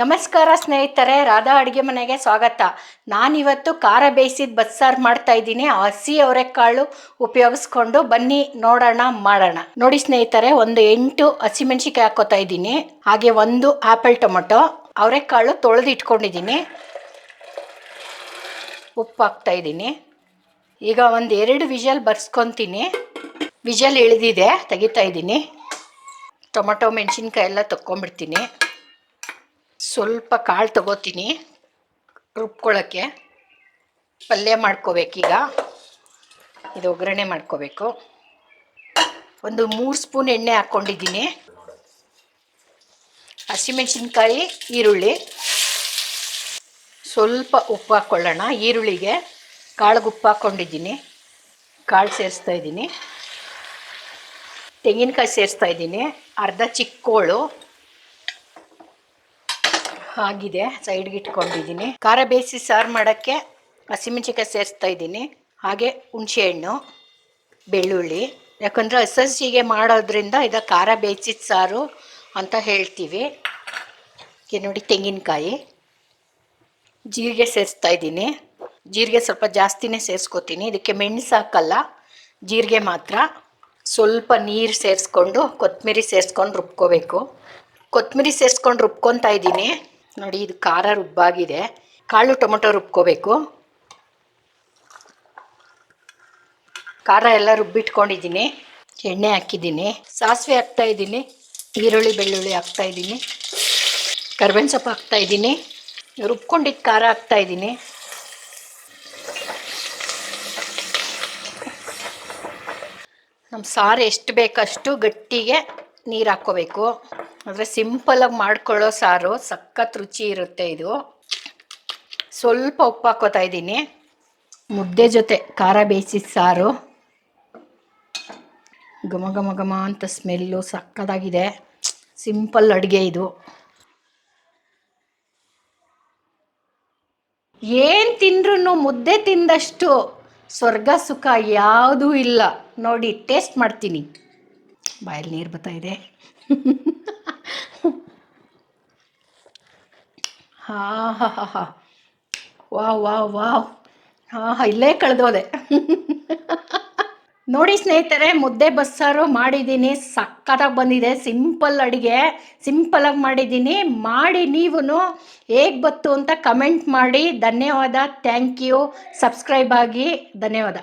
ನಮಸ್ಕಾರ ಸ್ನೇಹಿತರೆ, ರಾಧಾ ಅಡುಗೆ ಮನೆಗೆ ಸ್ವಾಗತ. ನಾನಿವತ್ತು ಖಾರ ಬೇಯಿಸಿದ ಬಸ್ಸಾರು ಮಾಡ್ತಾ ಇದ್ದೀನಿ. ಹಸಿ ಅವರೆಕಾಳು ಉಪಯೋಗಿಸ್ಕೊಂಡು ಬನ್ನಿ ನೋಡೋಣ ಮಾಡೋಣ. ನೋಡಿ ಸ್ನೇಹಿತರೆ, ಒಂದು 8 ಹಸಿಮೆಣಸಿಕಾಯಿ ಹಾಕೋತಾ ಇದ್ದೀನಿ. ಹಾಗೆ ಒಂದು ಆಪಲ್ ಟೊಮೊಟೊ, ಅವರೆಕಾಳು ತೊಳೆದು ಇಟ್ಕೊಂಡಿದ್ದೀನಿ. ಉಪ್ಪು ಹಾಕ್ತಾ ಇದ್ದೀನಿ. ಈಗ ಒಂದು 2 ವಿಷಲ್ ಬರ್ಸ್ಕೊತೀನಿ. ವಿಷಲ್ ಇಳಿದಿದೆ, ತೆಗಿತಾ ಇದ್ದೀನಿ. ಟೊಮೊಟೊ ಮೆಣಸಿನ್ಕಾಯಿ ಎಲ್ಲ ತಕ್ಕೊಂಬಿಡ್ತೀನಿ. ಸ್ವಲ್ಪ ಕಾಳು ತಗೋತೀನಿ ರುಬ್ಕೊಳ್ಳೋಕ್ಕೆ. ಪಲ್ಯ ಮಾಡ್ಕೋಬೇಕೀಗ. ಇದು ಒಗ್ಗರಣೆ ಮಾಡ್ಕೋಬೇಕು. ಒಂದು 3 ಸ್ಪೂನ್ ಎಣ್ಣೆ ಹಾಕ್ಕೊಂಡಿದ್ದೀನಿ. ಹಸಿಮೆಣಸಿನ್ಕಾಯಿ, ಈರುಳ್ಳಿ, ಸ್ವಲ್ಪ ಉಪ್ಪು ಹಾಕ್ಕೊಳ್ಳೋಣ. ಈರುಳ್ಳಿಗೆ ಕಾಳಿಗೆ ಉಪ್ಪು ಹಾಕ್ಕೊಂಡಿದ್ದೀನಿ. ಕಾಳು ಸೇರಿಸ್ತಾ ಇದ್ದೀನಿ. ತೆಂಗಿನಕಾಯಿ ಸೇರಿಸ್ತಾ ಇದ್ದೀನಿ. ಅರ್ಧ ಚಿಕ್ಕೋಳು ಆಗಿದೆ, ಸೈಡ್ಗೆ ಇಟ್ಕೊಂಡಿದ್ದೀನಿ. ಖಾರ ಬೇಯಿಸಿ ಸಾರು ಮಾಡೋಕ್ಕೆ ಹಸಿಮೆಣಸಿನ್ಕಾಯಿ ಸೇರಿಸ್ತಾ ಇದ್ದೀನಿ. ಹಾಗೆ ಹುಣಸೆಹಣ್ಣು, ಬೆಳ್ಳುಳ್ಳಿ. ಯಾಕಂದರೆ ಹಸಿಗೆ ಮಾಡೋದ್ರಿಂದ ಇದು ಖಾರ ಬೇಯಿಸಿದ ಸಾರು ಅಂತ ಹೇಳ್ತೀವಿ. ನೋಡಿ, ತೆಂಗಿನಕಾಯಿ, ಜೀರಿಗೆ ಸೇರಿಸ್ತಾ ಇದ್ದೀನಿ. ಜೀರಿಗೆ ಸ್ವಲ್ಪ ಜಾಸ್ತಿನೇ ಸೇರಿಸ್ಕೊತೀನಿ. ಇದಕ್ಕೆ ಮೆಣಸು ಹಾಕಲ್ಲ, ಜೀರಿಗೆ ಮಾತ್ರ. ಸ್ವಲ್ಪ ನೀರು ಸೇರಿಸ್ಕೊಂಡು ಕೊತ್ತಂಬರಿ ಸೇರಿಸ್ಕೊಂಡು ರುಬ್ಕೋಬೇಕು. ಕೊತ್ತಂಬರಿ ಸೇರಿಸ್ಕೊಂಡು ರುಬ್ಕೊತಾ ಇದ್ದೀನಿ. ನೋಡಿ, ಇದು ಖಾರ ರುಬ್ಬಾಗಿದೆ. ಕಾಳು ಟೊಮೊಟೊ ರುಬ್ಕೋಬೇಕು. ಖಾರ ಎಲ್ಲ ರುಬ್ಬಿಟ್ಕೊಂಡಿದ್ದೀನಿ. ಎಣ್ಣೆ ಹಾಕಿದ್ದೀನಿ, ಸಾಸಿವೆ ಹಾಕ್ತಾ ಇದ್ದೀನಿ, ಈರುಳ್ಳಿ ಬೆಳ್ಳುಳ್ಳಿ ಹಾಕ್ತಾ ಇದ್ದೀನಿ, ಕರ್ಬೇವಿನ ಸೊಪ್ಪು ಹಾಕ್ತಾ ಇದ್ದೀನಿ, ರುಬ್ಕೊಂಡಿದ್ದು ಖಾರ ಹಾಕ್ತಾ ಇದ್ದೀನಿ. ನಮ್ಮ ಸಾರು ಎಷ್ಟು ಬೇಕಷ್ಟು ಗಟ್ಟಿಗೆ ನೀರು ಹಾಕ್ಕೋಬೇಕು. ಅಂದರೆ ಸಿಂಪಲಾಗಿ ಮಾಡ್ಕೊಳ್ಳೋ ಸಾರು ಸಖತ್ ರುಚಿ ಇರುತ್ತೆ ಇದು. ಸ್ವಲ್ಪ ಉಪ್ಪು ಹಾಕ್ಕೋತಾ ಇದ್ದೀನಿ. ಮುದ್ದೆ ಜೊತೆ ಖಾರ ಬೇಯಿಸಿದ ಸಾರು ಘಮ ಘಮ ಘಮ ಅಂತ ಸ್ಮೆಲ್ಲು ಸಕ್ಕತ್ತಾಗಿದೆ. ಸಿಂಪಲ್ ಅಡುಗೆ ಇದು. ಏನು ತಿಂದ್ರೂ ಮುದ್ದೆ ತಿಂದಷ್ಟು ಸ್ವರ್ಗ ಸುಖ ಯಾವುದೂ ಇಲ್ಲ. ನೋಡಿ, ಟೇಸ್ಟ್ ಮಾಡ್ತೀನಿ. ಬಾಯಲ್ಲಿ ನೀರು ಬರ್ತಾ ಇದೆ. ಹಾಂ ಹಾ ಹಾ ಹಾ, ವಾವ್ ವಾವ್ ವಾವ್. ಹಾಂ, ಇಲ್ಲೇ ಕಳೆದೋದೆ. ನೋಡಿ ಸ್ನೇಹಿತರೆ, ಮುದ್ದೆ ಬಸ್ಸಾರು ಮಾಡಿದ್ದೀನಿ. ಸಕ್ಕತ್ತಾಗಿ ಬಂದಿದೆ. ಸಿಂಪಲ್ ಅಡುಗೆ, ಸಿಂಪಲಾಗಿ ಮಾಡಿದ್ದೀನಿ. ಮಾಡಿ ನೀವು ಹೇಗೆ ಬಂತು ಅಂತ ಕಮೆಂಟ್ ಮಾಡಿ. ಧನ್ಯವಾದ. Thank you. ಸಬ್ಸ್ಕ್ರೈಬ್ ಆಗಿ. ಧನ್ಯವಾದ.